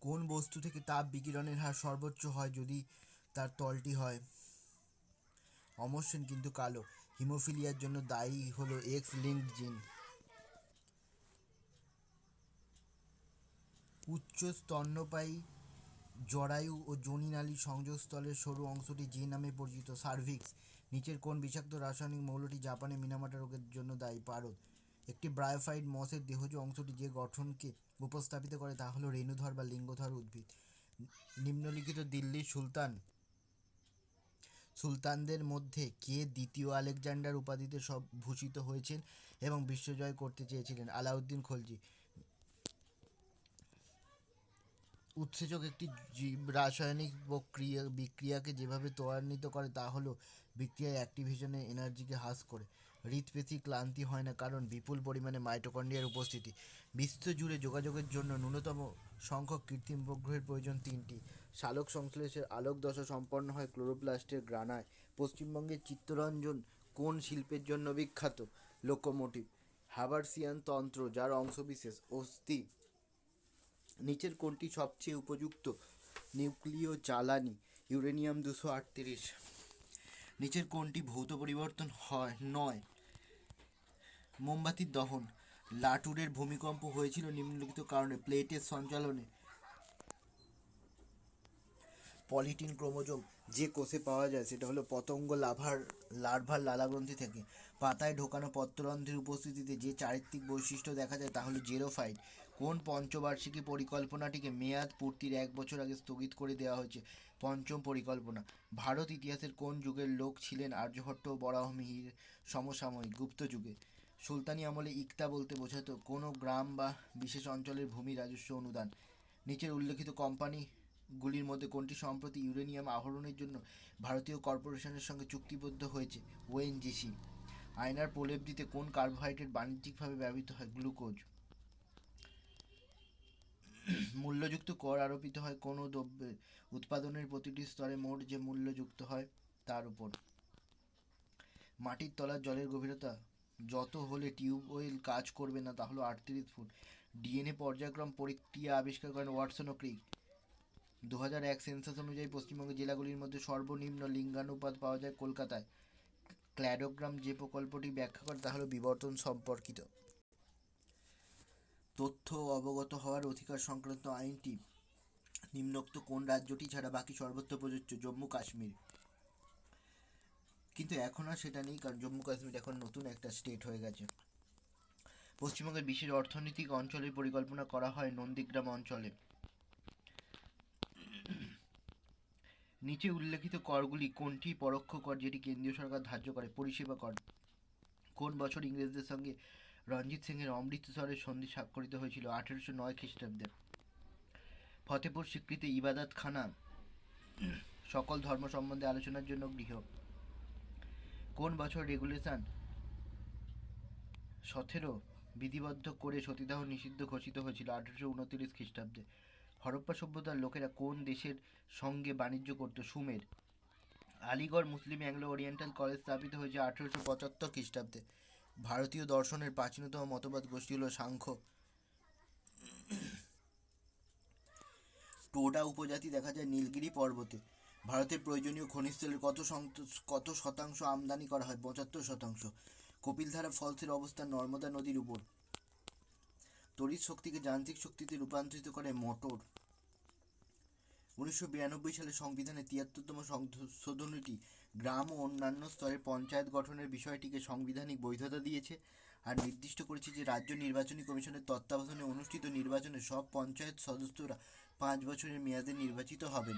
কোন বস্তু থেকে তাপ বিকিরণের হার সর্বোচ্চ হয় যদি তার তলটি হয় অমসৃণ কিন্তু কালো? হিমোফিলিয়ার জন্য দায়ী হলো এক্স লিঙ্কড জিন। উচ্চ স্তন্যপায়ী জরায়ু ও যোনিনালীর সংযোগস্থলের সরু অংশটি যে নামে পরিচিত? সার্ভিক্স। নিচের কোন বিষাক্ত রাসায়নিক মৌলটি জাপানে মিনামাটা রোগের জন্য দায়ী? পারদ। একটি ব্রায়োফাইট মসের দেহজ অংশটি যে গঠনকে উপস্থাপিত করে তা হলো রেণুধর বা লিঙ্গধর উদ্ভিদ। নিম্নলিখিত দিল্লির সুলতানদের মধ্যে কে দ্বিতীয় আলেকজান্ডার উপাধিতে সব ভূষিত হয়েছেন এবং বিশ্বজয় করতে চেয়েছিলেন? আলাউদ্দিন খলজি। উৎসেচক একটি রাসায়নিক বিক্রিয়াকে যেভাবে ত্বরান্বিত করে তা হলো বিক্রিয়ায় অ্যাক্টিভেশনের এনার্জিকে হ্রাস করে। হৃৎপেশি ক্লান্তি হয় না কারণ বিপুল পরিমাণে মাইটোকন্ড্রিয়ার উপস্থিতি। বিশ্বজুড়ে যোগাযোগের জন্য ন্যূনতম সংখ্যক কৃত্রিম উপগ্রহের প্রয়োজন 3টি। সালোক সংশ্লেষের আলোক দশা সম্পন্ন হয় ক্লোরোপ্লাস্টের গ্রানায়। পশ্চিমবঙ্গের চিত্তরঞ্জন কোন শিল্পের জন্য বিখ্যাত? লোকোমোটিভ। হাবারসিয়ান তন্ত্র যার অংশবিশেষ অস্থি। নিচের কোনটি সবচেয়ে উপযুক্ত নিউক্লিয় জ্বালানি? ইউরেনিয়াম 238। নিচের কোনটি ভৌত পরিবর্তন নয়? মোমবাতির দহন। লাটুরের ভূমিকম্প হয়েছিল নিম্নলিখিত কারণে? প্লেটের সঞ্চালনে। পলিটিন ক্রোমোজোম যে কোষে পাওয়া যায় সেটা হলো পতঙ্গ লার্ভার লালাগ্রন্থি থেকে। পাতায় ঢোকানো পত্ররন্ধ্রের উপস্থিতিতে যে চারিত্রিক বৈশিষ্ট্য দেখা যায় তা হলো জেরোফাইট। কোন পঞ্চবার্ষিকী পরিকল্পনাটিকে মেয়াদ পূর্তির 1 বছর আগে স্থগিত করে দেওয়া হয়েছে? পঞ্চম পরিকল্পনা। ভারত ইতিহাসের কোন যুগের লোক ছিলেন আর্যভট্ট ও বরাহমিহির সমসাময়িক? গুপ্ত যুগে। সুলতানি আমলে ইকতা বলতে বোঝাতো কোনো গ্রাম বা বিশেষ অঞ্চলের ভূমি রাজস্ব অনুদান। নিচের উল্লেখিত কোম্পানিগুলির মধ্যে কোনটি সম্প্রতি ইউরেনিয়াম আহরণের জন্য ভারতীয় কর্পোরেশনের সঙ্গে চুক্তিবদ্ধ হয়েছে? ওএনজিসি। আয়নার প্রলেপ দিতে কোন কার্বোহাইড্রেট বাণিজ্যিকভাবে ব্যবহৃত হয়? গ্লুকোজ। মূল্যযুক্ত কর আরোপিত হয় কোনো দ্রব্যের উৎপাদনের প্রতিটি স্তরে মোট যে মূল্য যুক্ত হয় তার উপর। মাটির তলার জলের গভীরতা যত হলে টিউবওয়েল কাজ করবে না তা হলো 38 ফুট। ডিএনএ পর্যায়ক্রম প্রক্রিয়া আবিষ্কার করেন ওয়াটসন ও ক্রিক। 2001 সেন্সাস অনুযায়ী পশ্চিমবঙ্গের জেলাগুলির মধ্যে সর্বনিম্ন লিঙ্গানুপাত পাওয়া যায় কলকাতায়। ক্ল্যাডোগ্রাম যে প্রকল্পটি ব্যাখ্যা করে তা হলো বিবর্তন সম্পর্কিত। তথ্য অবগত হওয়ার অধিকার সংক্রান্ত আইনটি নিম্নোক্ত কোন রাজ্যটি ছাড়া বাকি সর্বত্র প্রযোজ্য? জম্মু কাশ্মীর। কিন্তু এখন আর সেটা নেই কারণ জম্মু কাশ্মীর এখন নতুন একটা স্টেট হয়ে গেছে। পশ্চিমবঙ্গের বিশেষ অর্থনৈতিক অঞ্চলের পরিকল্পনা করা হয় নন্দীগ্রাম অঞ্চলে। নিচে উল্লেখিত করগুলি কোনটি পরোক্ষ কর যেটি কেন্দ্রীয় সরকার ধার্য করে? পরিষেবা কর। কোন বছর ইংরেজদের সঙ্গে রঞ্জিত সিংয়ের অমৃতসরের সন্ধি স্বাক্ষরিত হয়েছিল? 1809 খ্রিস্টাব্দে। ফতেপুর স্বীকৃত ইবাদতখানা সকল ধর্ম সম্বন্ধে আলোচনার জন্য গৃহ। কোন বছর রেগুলেশন 17 বিধিবদ্ধ করে সতীদাহ নিষিদ্ধ ঘোষিত হয়েছিল? 1829 খ্রিস্টাব্দে। হরপ্পা সভ্যতার লোকেরা কোন দেশের সঙ্গে বাণিজ্য করত? সুমের। আলিগড় মুসলিম অ্যাংলো ওরিয়েন্টাল কলেজ স্থাপিত হয়েছে 1875 খ্রিস্টাব্দে। ভারতীয় দর্শনের প্রাচীনতম মতবাদ গোষ্ঠী হল সাংখ্য। টোডা উপজাতি দেখা যায় নীলগিরি পর্বতে। ভারতের প্রয়োজনীয় খনিজ তেলের কত শতাংশ আমদানি করা হয়? 75%। কপিলধারা ফলসের অবস্থান নর্মদা নদীর উপর। তড়িৎ শক্তিকে যান্ত্রিক শক্তিতে রূপান্তরিত করে মোটর। 1992 সালে সংবিধানের 73তম সংশোধনীটি গ্রাম ও অন্যান্য স্তরের পঞ্চায়েত গঠনের বিষয়টিকে সাংবিধানিক বৈধতা দিয়েছে আর নির্দিষ্ট করেছে যে রাজ্য নির্বাচনী কমিশনের তত্ত্বাবধানে অনুষ্ঠিত নির্বাচনে সব পঞ্চায়েত সদস্যরা 5 বছরের মেয়াদে নির্বাচিত হবেন।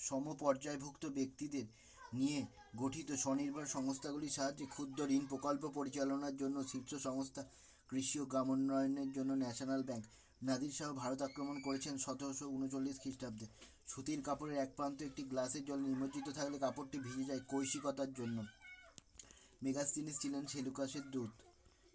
সমপর্যায়ভুক্ত ব্যক্তিদের নিয়ে গঠিত স্বনির্ভর সংস্থাগুলির সাহায্যে ক্ষুদ্র ঋণ প্রকল্প পরিচালনার জন্য শীর্ষ সংস্থা কৃষি ও গ্রামোন্নয়নের জন্য ন্যাশনাল ব্যাংক। নাদির শাহ ভারত আক্রমণ করেছেন 1739 খ্রিস্টাব্দে। সুতির কাপড়ের এক প্রান্ত একটি গ্লাসের জলে নিমজ্জিত থাকলে কাপড়টি ভিজে যায় কৈশিকতার জন্য। মেগাস্তিনিস ছিলেন সেলুকাসের দূত।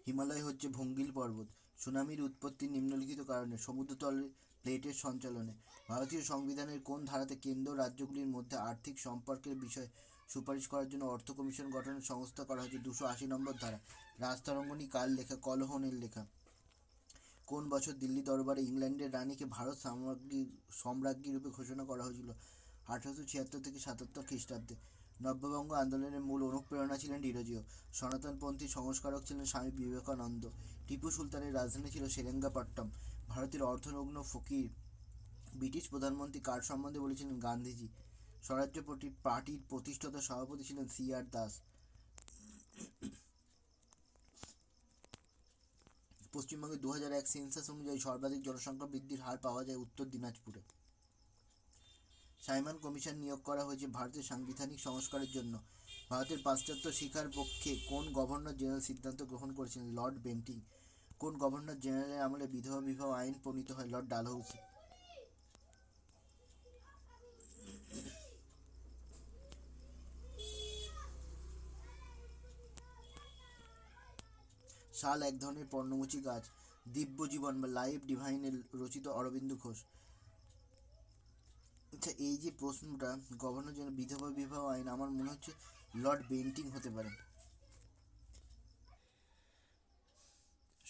হিমালয় হচ্ছে ভঙ্গিল পর্বত। সুনামির উৎপত্তি নিম্নলিখিত কারণে? সমুদ্রতলে প্লেটের সঞ্চালনে। ভারতীয় সংবিধানের কোন ধারাতে কেন্দ্র রাজ্যগুলির মধ্যে আর্থিক সম্পর্কের বিষয়ে সুপারিশ করার জন্য অর্থ কমিশন গঠনের সংস্থা করা হয়েছে? 280 নম্বর ধারা। রাজতরঙ্গিনী কার লেখা? কলহনের লেখা। কোন বছর দিল্লি দরবারে ইংল্যান্ডের রানীকে ভারত সম্রাজ্ঞী রূপে ঘোষণা করা হয়েছিল? 1876 থেকে 77 খ্রিস্টাব্দে। নব্যবঙ্গ আন্দোলনের মূল অনুপ্রেরণা ছিলেন ডিরোজিও। সনাতনপন্থী সংস্কারক ছিলেন স্বামী বিবেকানন্দ। টিপু সুলতানের রাজধানী ছিল সেরেঙ্গাপট্টম। ভারতের অর্ধনগ্ন ফকির ব্রিটিশ প্রধানমন্ত্রী কার সম্বন্ধে বলেছিলেন? গান্ধীজি। স্বরাজ্য পার্টির প্রতিষ্ঠাতা সভাপতি ছিলেন CR দাস। পশ্চিমবঙ্গে 2001 সেন্সাস অনুযায়ী সর্বাধিক জনসংখ্যা বৃদ্ধির হার পাওয়া যায় উত্তর দিনাজপুরে। সাইমন কমিশন নিয়োগ করা হয়েছে ভারতের সাংবিধানিক সংস্কারের জন্য। ভারতের পাশ্চাত্য শিক্ষার পক্ষে কোন গভর্নর জেনারেল সিদ্ধান্ত গ্রহণ করেছিলেন? Lord Bentinck. কোন গভর্নর জেনারেলের আমলে বিধবা বিবাহ আইন প্রণীত হয়? লর্ড ডালহৌসি। শাল এক ধরনের পর্ণমোচী গাছ। দিব্য জীবন বা লাইফ ডিভাইনে রচিত অরবিন্দ ঘোষ। আচ্ছা, এই যে প্রশ্নটা গভর্নর জেনারেল বিধবা বিবাহ আইন, আমার মনে হচ্ছে লর্ড বেন্টিং হতে পারেন।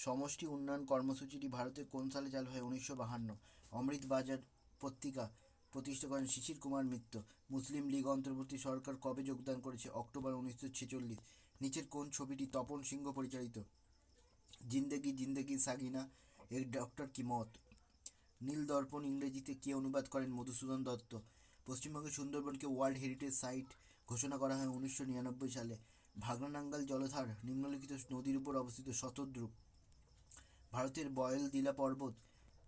সমষ্টি উন্নয়ন কর্মসূচিটি ভারতের কোন সালে চালু হয়? 1952। অমৃত বাজার পত্রিকা প্রতিষ্ঠা করেন শিশির কুমার মিত্র। মুসলিম লীগ অন্তর্বর্তী সরকার কবে যোগদান করেছে? অক্টোবর 1946। নিচের কোন ছবিটি তপন সিংহ পরিচালিত? জিন্দেগি জিন্দেগি সাগিনা এর ডক্টর কি মত? নীল দর্পণ ইংরেজিতে কে অনুবাদ করেন? মধুসূদন দত্ত। পশ্চিমবঙ্গের সুন্দরবনকে ওয়ার্ল্ড হেরিটেজ সাইট ঘোষণা করা হয় 1999 সালে। ভাগনাঙ্গাল জলধার নিম্নলিখিত নদীর উপর অবস্থিত? শতদ্রু। ভারতের বয়লদিলা পর্বত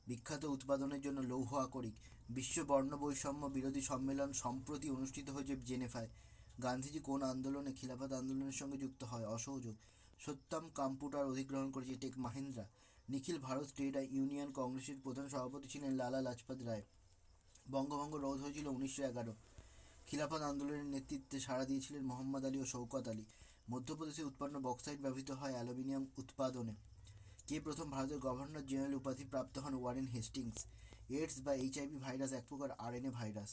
বিখ্যাত উৎপাদনের জন্য লৌহ আকরিক। বিশ্ব বর্ণ বৈষম্য বিরোধী সম্মেলন সম্প্রতি অনুষ্ঠিত হয়েছে জেনেভায়। গান্ধীজি কোন আন্দোলনে খিলাফত আন্দোলনের সঙ্গে যুক্ত হয়? অসহযোগ। সত্যম কম্পিউটার অধিগ্রহণ করেছে টেক মাহিন্দ্রা। নিখিল ভারত ট্রেড ইউনিয়ন কংগ্রেসের প্রধান সভাপতি ছিলেন লালা লাজপত রায়। বঙ্গভঙ্গ রোধ হয়েছিল 1911। খিলাফত আন্দোলনের নেতৃত্বে সাড়া দিয়েছিলেন মোহাম্মদ আলী ও শৌকত আলী। মধ্যপ্রদেশে উৎপন্ন বক্সাইট ব্যবহৃত হয় অ্যালুমিনিয়াম উৎপাদনে। কে প্রথম ভারতের গভর্নর জেনারেল উপাধি প্রাপ্ত হন? Warren Hastings. এইডস বা HIV ভাইরাস এক প্রকার RNA ভাইরাস।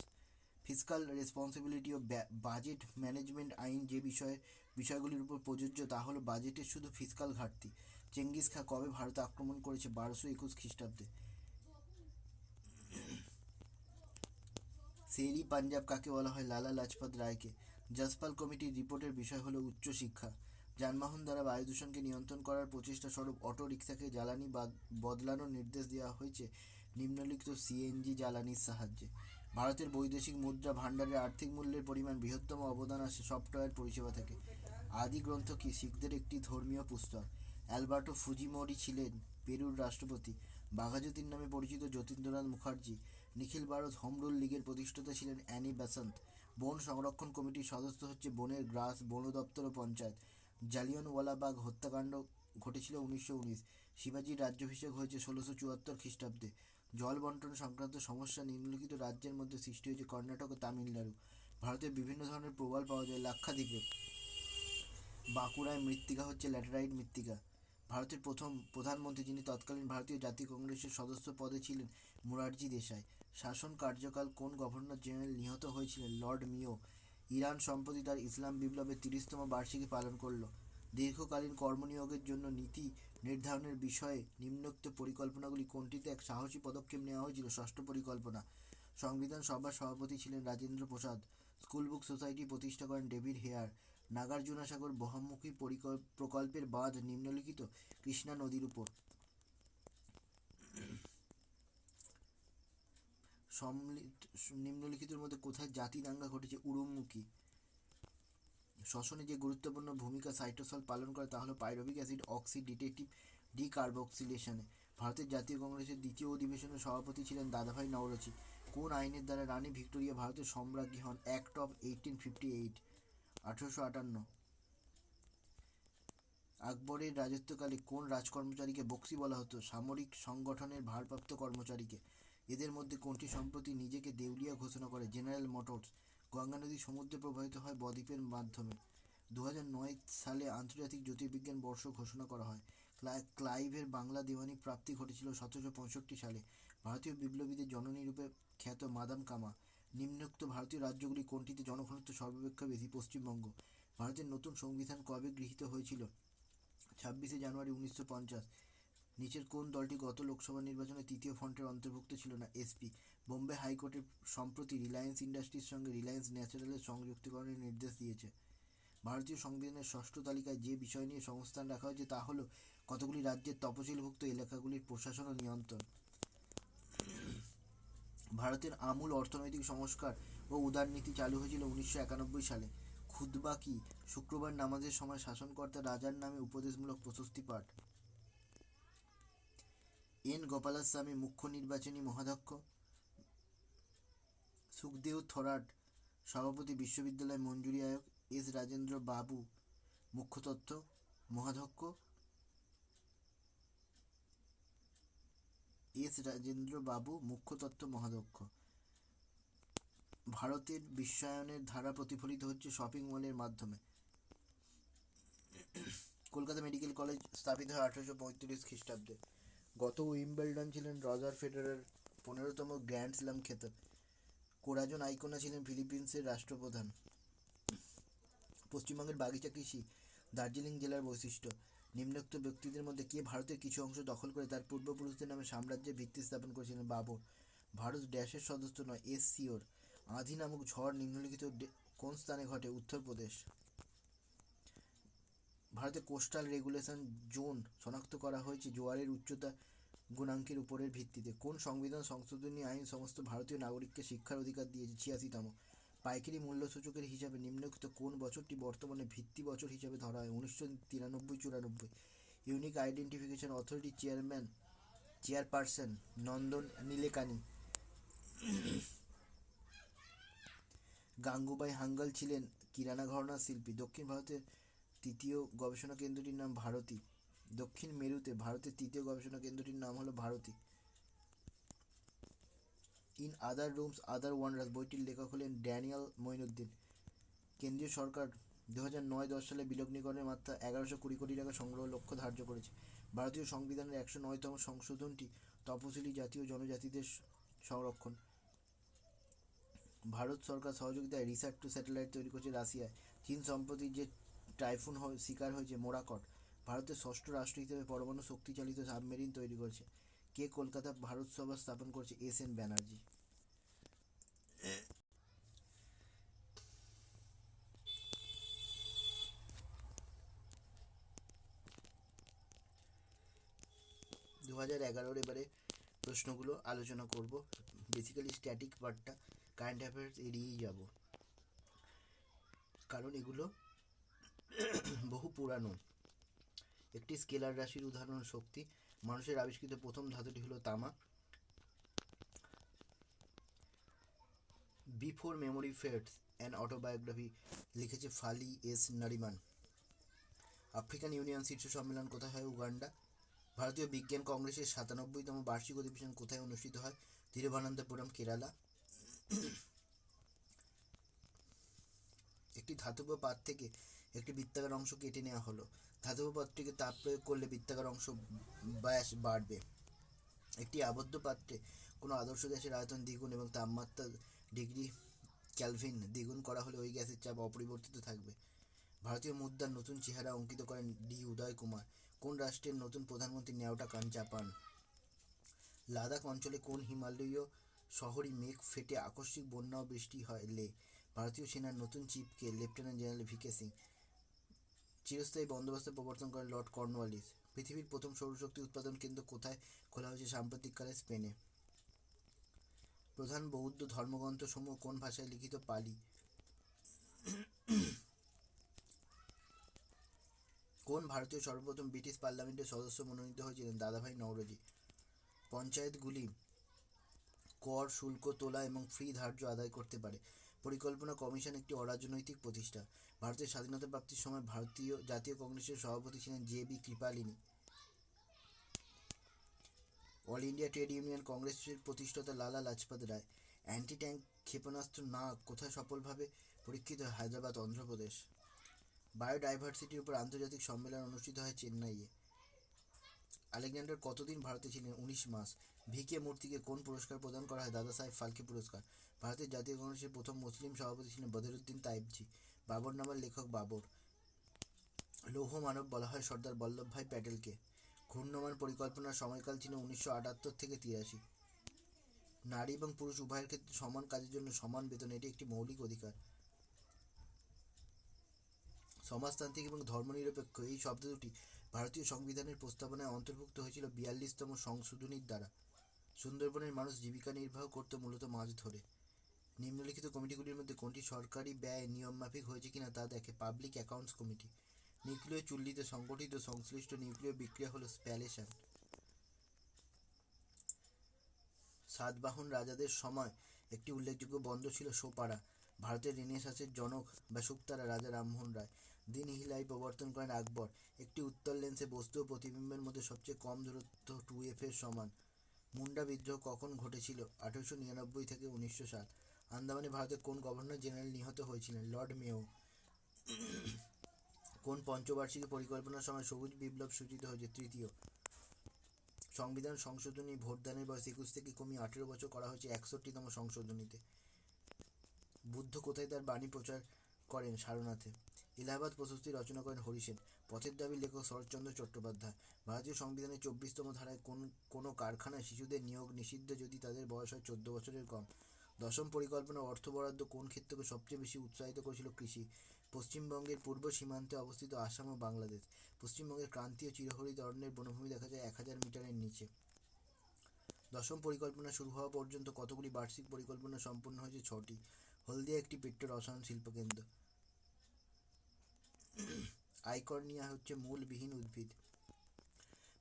ফিসকাল রেসপন্সিবিলিটি ও বাজেট ম্যানেজমেন্ট আইন যে বিষয়গুলির উপর প্রযোজ্য তা হলো বাজেটের শুধু ফিসকাল ঘাটতি। চেঙ্গিস খা কবে ভারতে আক্রমণ করেছে? 1221 খ্রিস্টাব্দে। শেরি পাঞ্জাব কাকে বলা হয়? লালা লাজপত রায়কে। জসপাল কমিটির রিপোর্টের বিষয় হলো উচ্চশিক্ষা। যানবাহন দ্বারা বায়ু দূষণকে নিয়ন্ত্রণ করার প্রচেষ্টা স্বরূপ অটো রিক্সাকে জ্বালানি বদলানোর নির্দেশ দেওয়া হয়েছে নিম্নলিখিত CNG জ্বালানির সাহায্যে। ভারতের বৈদেশিক মুদ্রা ভাণ্ডারের আর্থিক মূল্যের পরিমাণ বৃহত্তম অবদান আসে সফটওয়্যার পরিষেবা থেকে। আদি গ্রন্থ কি? শিখদের একটি ধর্মীয় পুস্তক। অ্যালবার্টো ফুজিমোরি ছিলেন পেরুর রাষ্ট্রপতি। বাঘাযতীন নামে পরিচিত যতীন্দ্রনাথ মুখার্জি। নিখিল ভারত হোম রুল লীগের প্রতিষ্ঠাতা ছিলেন অ্যানি বেসান্ত। বন সংরক্ষণ কমিটির সদস্য হচ্ছে বনের গ্রাস, বন দপ্তর ও পঞ্চায়েত। জালিয়ানওয়ালাবাগ হত্যাকাণ্ড ঘটেছিল 1919। শিবাজির রাজ্যাভিষেক হয়েছে 1674 খ্রিস্টাব্দে। জল বন্টন সংক্রান্ত সমস্যা নিম্নলিখিত রাজ্যের মধ্যে সৃষ্টি হয়েছে কর্ণাটক ও তামিলনাড়ু। ভারতের বিভিন্ন ধরনের প্রবাল পাওয়া যায় লাক্ষাদ্বীপে। বাঁকুড়ায় মৃত্তিকা হচ্ছে ল্যাটেরাইট মৃত্তিকা। ভারতের প্রথম প্রধানমন্ত্রী যিনি তৎকালীন ভারতীয় জাতীয় কংগ্রেসের সদস্য পদে ছিলেন মোরারজি দেশাই। শাসন কার্যকাল কোন গভর্নর জেনারেল নিহত হয়েছিলেন? লর্ড মিও। ইরান সম্প্রতি তার ইসলাম বিপ্লবের 30তম বার্ষিকী পালন করল। দীর্ঘকালীন কর্মনিয়োগের জন্য নীতি নির্ধারণের বিষয়ে নিম্নোক্ত পরিকল্পনাগুলি কোনটিতে এক সাহসী পদক্ষেপ নেওয়া হয়েছিল? ষষ্ঠ পরিকল্পনা। সংবিধান সভার সভাপতি ছিলেন Rajendra Prasad. School book society প্রতিষ্ঠা করেন ডেভিড হেয়ার। নাগার্জুনা সাগর বহুমুখী প্রকল্পের বাঁধ নিম্নলিখিত কৃষ্ণা নদীর উপর। নিম্নলিখিতের মধ্যে কোথায় জাতি দাঙ্গা ঘটেছে? উরুমুখী। শ্বসনে যে গুরুত্বপূর্ণ ভূমিকা সাইটোসল পালন করে তা হলো পাইরুভিক অ্যাসিড অক্সিডেটিভ ডিকার্বক্সিলেশনে। ভারতের জাতীয় কংগ্রেসের দ্বিতীয় অধিবেশনের সভাপতি ছিলেন দাদাভাই নওরোজি। কোন আইনের দ্বারা রানী ভিক্টোরিয়া ভারতের সম্রাজ্ঞী হন? Act of 1858, 1858। আকবরের রাজত্বকালে কোন রাজকর্মচারীকে বক্সি বলা হতো? সামরিক সংগঠনের ভারপ্রাপ্ত কর্মচারীকে। এদের মধ্যে কোনটি সম্প্রতি নিজেকে দেউলিয়া ঘোষণা করে? General motors. গঙ্গা নদী সমুদ্রে প্রবাহিত হয় বদ্বীপের মাধ্যমে। 2009 সালে আন্তর্জাতিক জ্যোতির্বিজ্ঞান বর্ষ ঘোষণা করা হয়। ক্লাইভের বাংলা দেওয়ানি প্রাপ্তি ঘটেছিল 1765 সালে। ভারতীয় বিপ্লবীদের জননী রূপে খ্যাত মাদাম কামা। নিম্নোক্ত ভারতীয় রাজ্যগুলি কোনটিতে জনঘনত্ব সর্বাপেক্ষা বেশি? পশ্চিমবঙ্গ। ভারতের নতুন সংবিধান কবে গৃহীত হয়েছিল? 26 জানুয়ারি 1950। নিচের কোন দলটি গত লোকসভা নির্বাচনে তৃতীয় ফ্রন্টের অন্তর্ভুক্ত ছিল না? এসপি। বোম্বে হাইকোর্টের সম্প্রতি রিলায়েন্স ইন্ডাস্ট্রির সঙ্গে রিলায়েন্স ন্যাচারালের সংযুক্তিকরণের নির্দেশ দিয়েছে। ভারতীয় সংবিধানের ষষ্ঠ তালিকায় যে বিষয় নিয়ে সংস্থান রাখা হয়েছে তা হলো কতগুলি রাজ্যের তফসিলভুক্ত এলাকাগুলির প্রশাসন ও নিয়ন্ত্রণ। ভারতের আমূল অর্থনৈতিক সংস্কার ও উদারনীতি চালু হয়েছিল 1991 সালে। খুতবা কি? শুক্রবার নামাজের সময় শাসনকর্তা রাজার নামে উপদেশমূলক প্রশস্তি পাঠ। এন গোপালাস্বামী মুখ্য নির্বাচনী মহাধ্যক্ষ, সুখদেও থরাট সভাপতি বিশ্ববিদ্যালয় মঞ্জুরি আয়োগ, এস রাজেন্দ্র বাবু মুখ্য তথ্য মহাধ্যক্ষ, ভারতের বিশ্বায়নের ধারা প্রতিফলিত হচ্ছে শপিং মলের মাধ্যমে। কলকাতা মেডিকেল কলেজ স্থাপিত হয় 1835 খ্রিস্টাব্দে। গত উইম্বলডন ছিলেন রজার ফেডারার 15তম গ্র্যান্ড স্ল্যাম খেতাব। কোরাজন আইকোনা ছিলেন ফিলিপিন্সের রাষ্ট্রপ্রধান। পশ্চিমবঙ্গের বাগিচা কৃষি দার্জিলিং জেলার বৈশিষ্ট্য। নিম্নোক্ত ব্যক্তিদের মধ্যে কে ভারতের কিছু অংশ দখল করে তার পূর্বপুরুষদের নামে সাম্রাজ্যের ভিত্তি স্থাপন করেছিলেন? বাবর। ভারত ড্যাশের সদস্য নয়, এস সিওর। আঁধি নামক ঝড় নিম্নলিখিত কোন স্থানে ঘটে? উত্তরপ্রদেশ। ভারতে কোস্টাল রেগুলেশন জোন শনাক্ত করা হয়েছে জোয়ারের উচ্চতা গুণাঙ্কের উপরের ভিত্তিতে। কোন সংবিধান সংশোধনী আইন সমস্ত ভারতীয় নাগরিককে শিক্ষার অধিকার দিয়েছে? 86তম। পাইকারি মূল্য সূচকের হিসাবে নিম্নলিখিত কোন বছরটি বর্তমানে ভিত্তি বছর হিসাবে ধরা হয়? 1993-94। ইউনিক আইডেন্টিফিকেশন অথরিটি চেয়ারপারসন নন্দন নীলেকানি। গাঙ্গুবাই হাঙ্গাল ছিলেন কিরানা ঘরানার শিল্পী। দক্ষিণ ভারতের তৃতীয় গবেষণা কেন্দ্রটির নাম ভারতী। দক্ষিণ মেরুতে ভারতের তৃতীয় গবেষণা কেন্দ্রটির নাম হলো Bharati. In other rooms other wonders বইটির লেখক হলেন ড্যানিয়েল মঈনুদ্দিন। কেন্দ্রীয় সরকার 2009-10 সালে বিলগ্নিকরণের মাত্রা 1120 কোটি টাকা সংগ্রহ লক্ষ্য ধার্য করেছে। ভারতীয় সংবিধানের 109তম সংশোধনটি তপশিলি জাতি ও জনজাতিদের সংরক্ষণ। ভারত সরকার সহযোগিতায় রিসার্চ টু স্যাটেলাইট তৈরি করছে রাশিয়ায়। চীন সম্প্রতি যে টাইফুন শিকার হয়েছে মোরাকট। ভারতের ষষ্ঠ রাষ্ট্র হিসেবে পরমাণু শক্তিচালিত সাবমেরিন তৈরি করেছে। কে কলকাতা ভারত সভা স্থাপন করছে? S N Banerjee. দু 2011 এবারে প্রশ্নগুলো আলোচনা করব। বেসিক্যালি স্ট্যাটিক পার্টটা কারেন্ট অ্যাফেয়ার্স এড়িয়েই যাব, কারণ এগুলো বহু পুরানো। একটি স্কেলার রাশির উদাহরণ শক্তি। মানুষের আবিষ্কৃত প্রথম ধাতুটি হলো তামা। Before memory fades an autobiography লিখেছে ফালি এস নারিমান। আফ্রিকান ইউনিয়ন শীর্ষ সম্মেলন কোথায় হয়? উগান্ডা। ভারতীয় বিজ্ঞান কংগ্রেসের 97তম বার্ষিক অধিবেশন কোথায় অনুষ্ঠিত হয়? তিরুবনন্তপুরম, কেরালা। একটি ধাতব পাত থেকে একটি বৃত্তাকার অংশ কেটে নেওয়া হলো। ধাতব পাত্রটিকে তাপ প্রয়োগ করলে বৃত্তাকার অংশ ব্যাস বাড়বে। একটি আবদ্ধ পাত্রে কোনো আদর্শ গ্যাসের আয়তন দ্বিগুণ এবং তাপমাত্রা ডিগ্রি ক্যালভিন দ্বিগুণ করা হলে ওই গ্যাসের চাপ অপরিবর্তিত থাকবে। ভারতীয় মুদ্রার নতুন চেহারা অঙ্কিত করেন ডি উদয় কুমার। কোন রাষ্ট্রের নতুন প্রধানমন্ত্রী ন্যাওটা কান? জাপান। লাদাখ অঞ্চলে কোন হিমালয়ীয় শহরই মেঘ ফেটে আকস্মিক বন্যা ও বৃষ্টি হয়? লে। ভারতীয় সেনার নতুন চিফকে লেফটেন্যান্ট জেনারেল ভিকে সিং। চিরস্থায়ী বন্দোবস্তের প্রবর্তন করেন লর্ড কর্নওয়ালিস। পৃথিবীর প্রথম সৌরশক্তি উৎপাদন কেন্দ্র কোথায় খোলা হয়েছে? সাম্প্রতিককালে স্পেনে। প্রধান বৌদ্ধ ধর্মগ্রন্থসমূহ কোন ভাষায় লিখিত? পালি। কোন ভারতীয় সর্বপ্রথম ব্রিটিশ পার্লামেন্টের সদস্য মনোনীত হয়েছিলেন? দাদাভাই নওরোজি। পঞ্চায়েতগুলি কর, শুল্ক তোলা এবং ফি ধার্য আদায় করতে পারে। পরিকল্পনা কমিশন একটি অরাজনৈতিক প্রতিষ্ঠান। ভারতের স্বাধীনতা প্রাপ্তির সময় ভারতীয় জাতীয় কংগ্রেসের সভাপতি ছিলেন J B Kripalani. All India Trade Union কংগ্রেসের প্রতিষ্ঠাতা লালা লাজপত রায়। অ্যান্টি ট্যাঙ্ক ক্ষেপণাস্ত্র নাগ কোথায় সফলভাবে পরীক্ষিত হয়? হায়দ্রাবাদ, অন্ধ্রপ্রদেশ। বায়োডাইভার্সিটির উপর আন্তর্জাতিক সম্মেলন অনুষ্ঠিত হয় চেন্নাইয়ে। আলেকজান্ডার কতদিন ভারতে ছিলেন? 19 মাস। ভিকে মূর্তিকে কোন পুরস্কার প্রদান করা হয়? দাদা সাহেব ফালকে পুরস্কার। ভারতের জাতীয় কংগ্রেসের প্রথম মুসলিম সভাপতি ছিলেন বদরুদ্দিন তাইবজি। বাবরনামার লেখক বাবর। লৌহ মানব বলা হয় সর্দার বল্লভভাই প্যাটেলকে। ঘূর্ণমান পরিকল্পনার সময়কাল ছিল 1978 থেকে 83। নারী এবং পুরুষ উভয়ের ক্ষেত্রে সমান কাজের জন্য সমান বেতন, এটি একটি মৌলিক অধিকার। সমাজতান্ত্রিক এবং ধর্মনিরপেক্ষ এই শব্দ দুটি ভারতীয় সংবিধানের প্রস্তাবনায় অন্তর্ভুক্ত হয়েছিল 42তম সংশোধনীর দ্বারা। সুন্দরবনের মানুষ জীবিকা নির্বাহ করত মূলত মাছ ধরে। নিম্নলিখিত কমিটিগুলির মধ্যে কোনটি সরকারি ব্যয় নিয়মমাফিক হয়েছে কিনা তা দেখে পাবলিক অ্যাকাউন্টস কমিটি। নিউক্লিয় চুল্লিতে সংগঠিত সংশ্লিষ্ট নিউক্লিয় বিক্রিয়া হল স্প্যালেশন। সাতবাহন রাজাদের সময় একটি উল্লেখযোগ্য বন্দর ছিল সোপারা। ভারতের রেনেসাঁসের জনক বা শুকতারা রাজা রামমোহন রায়। দিন ইহিলাই প্রবর্তন করেন আকবর। একটি উত্তল লেন্সে বস্তু ও প্রতিবিম্বের মধ্যে সবচেয়ে কম দূরত্ব 2f এর সমান। মুন্ডা বিদ্রোহ কখন ঘটেছিল? 1899 থেকে 1907। আন্দামানে ভারতের কোন গভর্নর জেনারেল নিহত হয়েছিলেন? Lord Mayo. কোন পঞ্চবার্ষিকী পরিকল্পনার সময় সবুজ বিপ্লব সূচিত হয়েছে? তৃতীয়। সংবিধান সংশোধনী ভোটদানের বয়স 21 থেকে কমিয়ে 18 বছর করা হয়েছে 61তম সংশোধনীতে। বুদ্ধ কোথায় তার বাণী প্রচার করেন? সারনাথে। এলাহাবাদ প্রশস্তি রচনা করেন হরিসেন। পথের দাবি লেখক শরৎচন্দ্র চট্টোপাধ্যায়। ভারতীয় সংবিধানের 24তম ধারায় কোনো কারখানায় শিশুদের নিয়োগ নিষিদ্ধ যদি তাদের বয়স হয় 14 বছরের কম। দশম পরিকল্পনার অর্থ বরাদ্দ কোন ক্ষেত্রকে সবচেয়ে বেশি উৎসাহিত করেছিল? কৃষি। পশ্চিমবঙ্গের পূর্ব সীমান্তে অবস্থিত আসাম ও বাংলাদেশ। পশ্চিমবঙ্গের ক্রান্তীয় চিরহরিত অরণ্যের বনভূমি দেখা যায় 1000 মিটারের নিচে। দশম পরিকল্পনা শুরু হওয়া পর্যন্ত কতগুলি বার্ষিক পরিকল্পনা সম্পন্ন হয়েছে? 6টি। হলদিয়া একটি পেট্রো রসায়ন শিল্পকেন্দ্র। আইকর্নিয়া হচ্ছে মূলবিহীন উদ্ভিদ।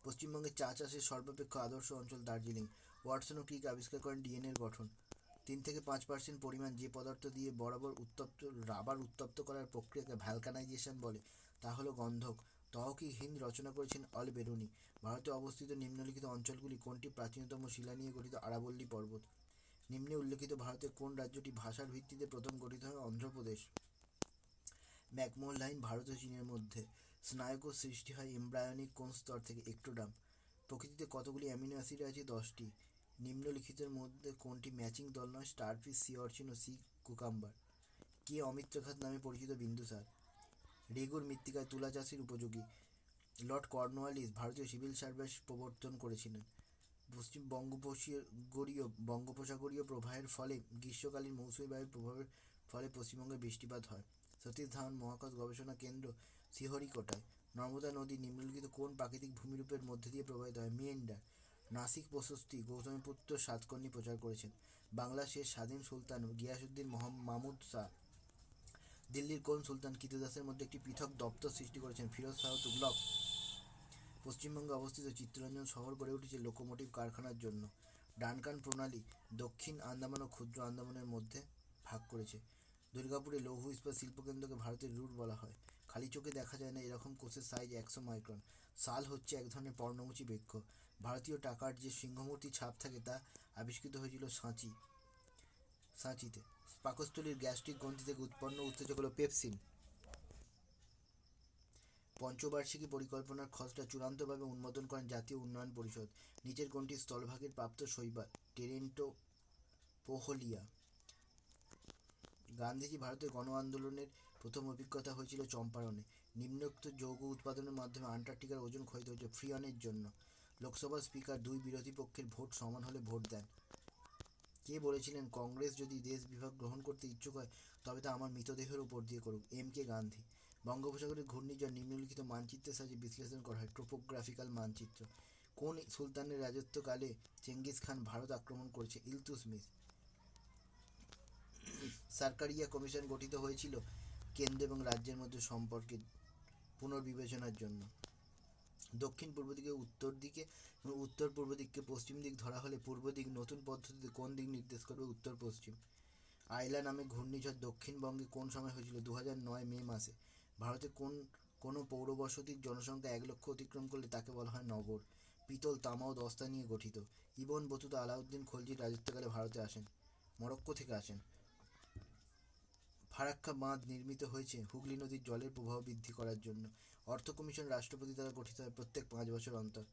পশ্চিমবঙ্গের চা চাষের সর্বাপেক্ষা আদর্শ অঞ্চল দার্জিলিং। ওয়াটসন ও ক্রিক আবিষ্কার করেন ডিএনএর গঠন। 3 থেকে 5% পরিমাণ যে পদার্থ দিয়ে বরাবর রাবার উত্তপ্ত করার প্রক্রিয়াকে ভ্যালকানাইজেশন বলে তা হলো গন্ধক। তহকিক হিন্দ রচনা করেছেন অল বেরুনি। ভারতে অবস্থিত নিম্নলিখিত অঞ্চলগুলি কোনটি প্রাচীনতম শিলা নিয়ে গঠিত? আরাবল্লী পর্বত। নিম্নে উল্লেখিত ভারতের কোন রাজ্যটি ভাষার ভিত্তিতে প্রথম গঠিত হয়? অন্ধ্রপ্রদেশ। ম্যাকমোহন লাইন ভারত ও চীনের মধ্যে। স্নায়ুকোষ সৃষ্টি হয় এমব্রায়োনিক কোন স্তর থেকে? এক্টোডার্ম। প্রকৃতিতে কতগুলি অ্যামিনো অ্যাসিড আছে? 10টি। নিম্নলিখিতের মধ্যে কোনটি ম্যাচিং দল নয়? স্টারফিশ, সি অর্চিন ও সি কুকাম্বার। কে অমিত্রঘাত নামে পরিচিত? বিন্দুসার। রেগুর মৃত্তিকায় তুলা চাষের উপযোগী। লর্ড কর্নওয়ালিস ভারতীয় সিভিল সার্ভিস প্রবর্তন করেছিলেন। পশ্চিম বঙ্গোপসাগরীয় প্রবাহের ফলে গ্রীষ্মকালীন মৌসুমী বায়ুর প্রভাবের ফলে পশ্চিমবঙ্গে বৃষ্টিপাত হয়। সতীশ ধাওয়ান মহাকাশ গবেষণা কেন্দ্র শ্রীহরিকোটায়। নর্মদা নদী নিম্নলিখিত কোন প্রাকৃতিক ভূমিরূপের মধ্যে দিয়ে প্রবাহিত হয়? মেন্ডার। নাসিক প্রশস্তি গৌতমীপুত্র সাতকর্ণী প্রচার করেছেন। বাংলার শেষ স্বাধীন সুলতান গিয়াসউদ্দিন মাহমুদ শাহ। দিল্লির কোন সুলতান কৃতদাসের মধ্যে একটি পৃথক দপ্তর সৃষ্টি করেছেন? ফিরোজ শাহ তুগলক। পশ্চিমবঙ্গে অবস্থিত চিত্তরঞ্জন শহর গড়ে উঠেছে লোকোমোটিভ কারখানার জন্য। ডানকান প্রণালী দক্ষিণ আন্দামান ও ক্ষুদ্র আন্দামানের মধ্যে ভাগ করেছে। দুর্গাপুরে লৌহ ইস্পাত শিল্পকেন্দ্রকে ভারতের রুট বলা হয়। খালি চোখে দেখা যায় না এরকম কোষের সাইজ 100 মাইক্রন। সাল হচ্ছে এক ধরনের পর্ণমোচী বৃক্ষ। ভারতীয় টাকার যে সিংহমূর্তি ছাপ থাকে তা আবিষ্কৃত হয়েছিল সাঁচিতে। পাকস্থলীর গ্যাস্ট্রিক গ্রন্থি থেকে উৎপন্ন উত্তেজক হলো পেপসিন। পঞ্চবার্ষিকী পরিকল্পনার খসড়া চূড়ান্তভাবে অনুমোদন করেন জাতীয় উন্নয়ন পরিষদ। নিচের কোনটি স্থলভাগের প্রাপ্ত শৈবাল? টেরেন্টো পোহলিয়া। গান্ধীজি ভারতের গণ আন্দোলনের প্রথম অভিজ্ঞতা হয়েছিল চম্পারণে। নিম্নোক্ত যৌগ উৎপাদনের মাধ্যমে আন্টার্কটিকার ওজন ক্ষয়িত হয়েছে ফ্রিয়নের জন্য। লোকসভার স্পিকার দুই বিরোধী পক্ষের ভোট সমান হলে ভোট দেন। কে বলেছিলেন কংগ্রেস যদি দেশ বিভাগ গ্রহণ করতে ইচ্ছুক হয় তবে তা আমার মৃতদেহের উপর দিয়ে করুক? কে গান্ধী। বঙ্গোপসাগরের ঘূর্ণিঝড় নিম্নলিখিত মানচিত্রের সাহায্যে বিশ্লেষণ করা হয়। ট্রোপোগ্রাফিক্যাল মানচিত্র। কোন সুলতানের রাজত্বকালে চেঙ্গিস খান ভারত আক্রমণ করেছে? ইলতুৎমিশ। সরকারিয়া কমিশন গঠিত হয়েছিল কেন্দ্র এবং রাজ্যের মধ্যে সম্পর্কের পুনর্বিবেচনার জন্য। দক্ষিণ পূর্ব দিকে উত্তর দিকে এবং উত্তর পূর্ব দিককে পশ্চিম দিক ধরা হলে পূর্ব দিক নতুন পদ্ধতিতে কোন দিক নির্দেশ করবে? উত্তর পশ্চিম। আইলা নামে ঘূর্ণিঝড় দক্ষিণবঙ্গে কোন সময় হয়েছিল? 2009 মে মাসে। ভারতে কোনো পৌরবসতির জনসংখ্যা 1 লক্ষ অতিক্রম করলে তাকে বলা হয় নগর। পিতল, তামা ও দস্তা নিয়ে গঠিত। ইবন বতুতা আলাউদ্দিন খলজির রাজত্বকালে ভারতে আসেন। মরক্কো থেকে আসেন। ফারাক্কা বাঁধ নির্মিত হয়েছে হুগলি নদীর জলের প্রবাহ বৃদ্ধি করার জন্য। অর্থ কমিশন রাষ্ট্রপতি দ্বারা গঠিত হয় প্রত্যেক 5 বছর অন্তর।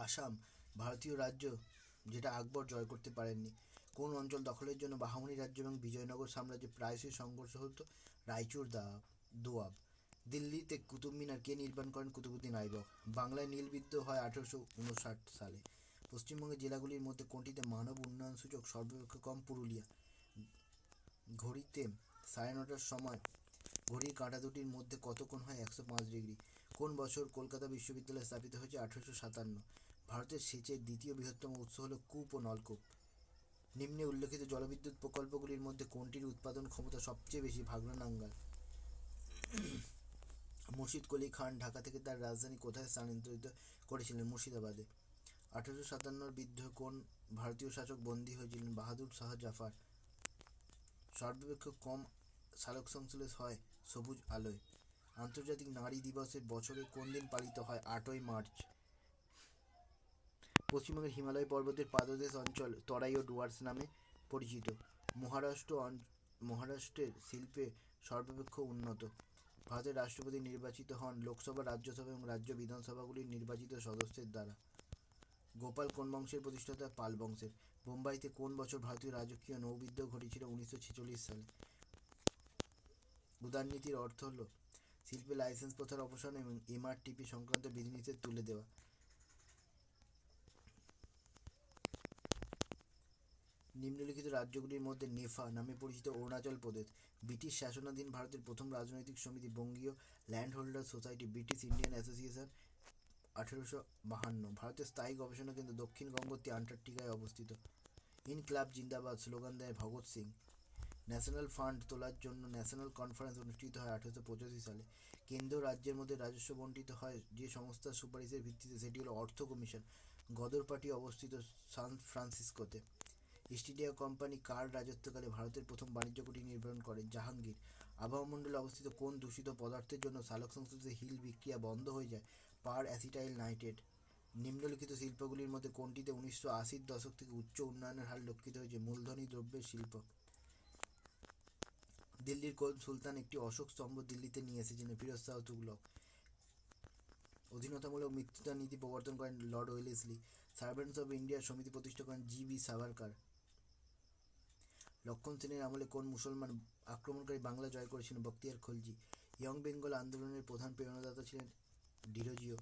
আসাম ভারতীয় রাজ্য যেটা আকবর জয় করতে পারেননি। কোন অঞ্চল দখলের জন্য বাহামনি রাজ্য এবং বিজয়নগর সাম্রাজ্যে প্রায়শই সংঘর্ষ হতো? রায়চুর দোয়াব। দিল্লিতে কুতুব মিনার কে নির্মাণ করেন? কুতুবউদ্দিন আইবক। বাংলায় নীল বিদ্রোহ হয় 1859 সালে। পশ্চিমবঙ্গের জেলাগুলির মধ্যে কোনটিতে মানব উন্নয়ন সূচক সর্বাপেক্ষা কম? পুরুলিয়া। ঘড়িতে 9:30টার সময় ঘড়ির কাঁটা দুটির মধ্যে কত কোণ হয়? 105 ডিগ্রি। কোন বছর কলকাতা বিশ্ববিদ্যালয় স্থাপিত হয়েছে? 1857। ভারতের সেচের দ্বিতীয় বৃহত্তম উৎস হল কূপ ও নলকূপ। নিম্নে উল্লেখিত জলবিদ্যুৎ প্রকল্পগুলির মধ্যে কোনটির উৎপাদন ক্ষমতা সবচেয়ে বেশি? ভাগড়া নাঙ্গল। মুর্শিদ কুলি খান ঢাকা থেকে তার রাজধানী কোথায় স্থানান্তরিত করেছিলেন? মুর্শিদাবাদে। 1857 বিদ্রোহে কোন ভারতীয় শাসক বন্দী হয়েছিলেন? বাহাদুর শাহ জাফর। সর্বাপেক্ষা কম সালোকসংশ্লেষ হয় সবুজ আলোয়। আন্তর্জাতিক নারী দিবসের বছরে কোন দিন পালিত হয়? 8ই মার্চ। পশ্চিমবঙ্গের হিমালয় পর্বতের পাদদেশ অঞ্চল তরাই ও ডুয়ার্স নামে পরিচিত। মহারাষ্ট্রের শিল্পে সর্বাপেক্ষা উন্নত। ভারতের রাষ্ট্রপতি নির্বাচিত হন লোকসভা, রাজ্যসভা এবং রাজ্য বিধানসভাগুলির নির্বাচিত সদস্যের দ্বারা। গোপাল কোন বংশের প্রতিষ্ঠাতা? পাল বংশের। বোম্বাইতে কোন বছর ভারতীয় রাজকীয় নৌবিদ্রোহ ঘটেছিল? 1946 সালে। উদারনীতির অর্থ হল শিল্পে লাইসেন্স প্রথার অবসান এবং এমআরটিপি সংক্রান্ত বিধিনিষেধ তুলে দেওয়া। নিম্নলিখিত রাজ্যগুলির মধ্যে নেফা নামে পরিচিত অরুণাচল প্রদেশ। ব্রিটিশ শাসনাধীন ভারতের প্রথম রাজনৈতিক সমিতি বঙ্গীয় land holder society, British Indian association, 1852। ভারতের স্থায়ী গবেষণা কেন্দ্র দক্ষিণ গঙ্গোত্রী আন্টার্কটিকায় অবস্থিত। ইনকলাব জিন্দাবাদ স্লোগান দেয় ভগৎ সিং। ন্যাশনাল ফান্ড তোলার জন্য ন্যাশনাল কনফারেন্স অনুষ্ঠিত হয় 1885 সালে। কেন্দ্র রাজ্যের মধ্যে রাজস্ব বণ্টিত হয় যে সংস্থার সুপারিশের ভিত্তিতে, সেটি হলো অর্থ কমিশন। গদর পার্টি অবস্থিত সান ফ্রান্সিসকোতে। ইস্ট ইন্ডিয়া কোম্পানি কার রাজত্বকালে ভারতের প্রথম বাণিজ্য কুঠি নির্মাণ করে? জাহাঙ্গীর। আবহমণ্ডলে অবস্থিত কোন দূষিত পদার্থের জন্য সালোকসংশ্লেষে হিল বিক্রিয়া বন্ধ হয়ে যায়? পার অ্যাসিটাইল নাইট্রেট। নিম্নলিখিত শিল্পগুলির মধ্যে কোনটিতে 1980-র দশক থেকে উচ্চ উন্নয়নের হার লক্ষিত হয়েছে? মূলধনী দ্রব্যের শিল্প। দিল্লির কোন সুলতান একটি অশোক স্তম্ভ দিল্লিতে নিয়ে এসেছিলেন? ফিরোজ শাহ তুগলক। অধীনতামূলক মৃত্যুদণ্ড নীতি প্রবর্তন করেন Lord Wellesley. Servants of India সমিতি প্রতিষ্ঠা করেন জি.বি. সাভারকার। লক্ষণ সেনের আমলে কোন মুসলমান আক্রমণকারী বাংলা জয় করেছিলেন? বখতিয়ার খলজি। ইয়ং বেঙ্গল আন্দোলনের প্রধান প্রেরণাদাতা ছিলেন ডিরোজিও।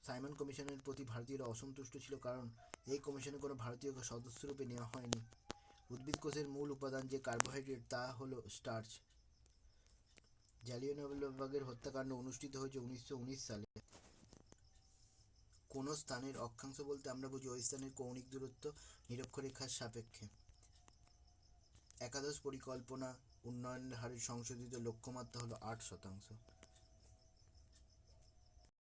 সাইমন কমিশনের প্রতি ভারতীয়রা অসন্তুষ্ট ছিল কারণ এই কমিশনে কোনো ভারতীয়কে সদস্যরূপে নেওয়া হয়নি। উদ্ভিদ কোষের মূল উপাদান যে কার্বোহাইড্রেট, তা হলো স্টার্চ। জালিয়ানওয়ালাবাগের হত্যাকাণ্ড অনুষ্ঠিত হয়েছে 1919 সালে। কোন স্থানের অক্ষাংশ বলতে আমরা বুঝি ওই স্থানের কৌণিক দূরত্ব নিরক্ষরেখার সাপেক্ষে। একাদশ পরিকল্পনা উন্নয়নের হারের সংশোধিত লক্ষ্যমাত্রা হলো 8%।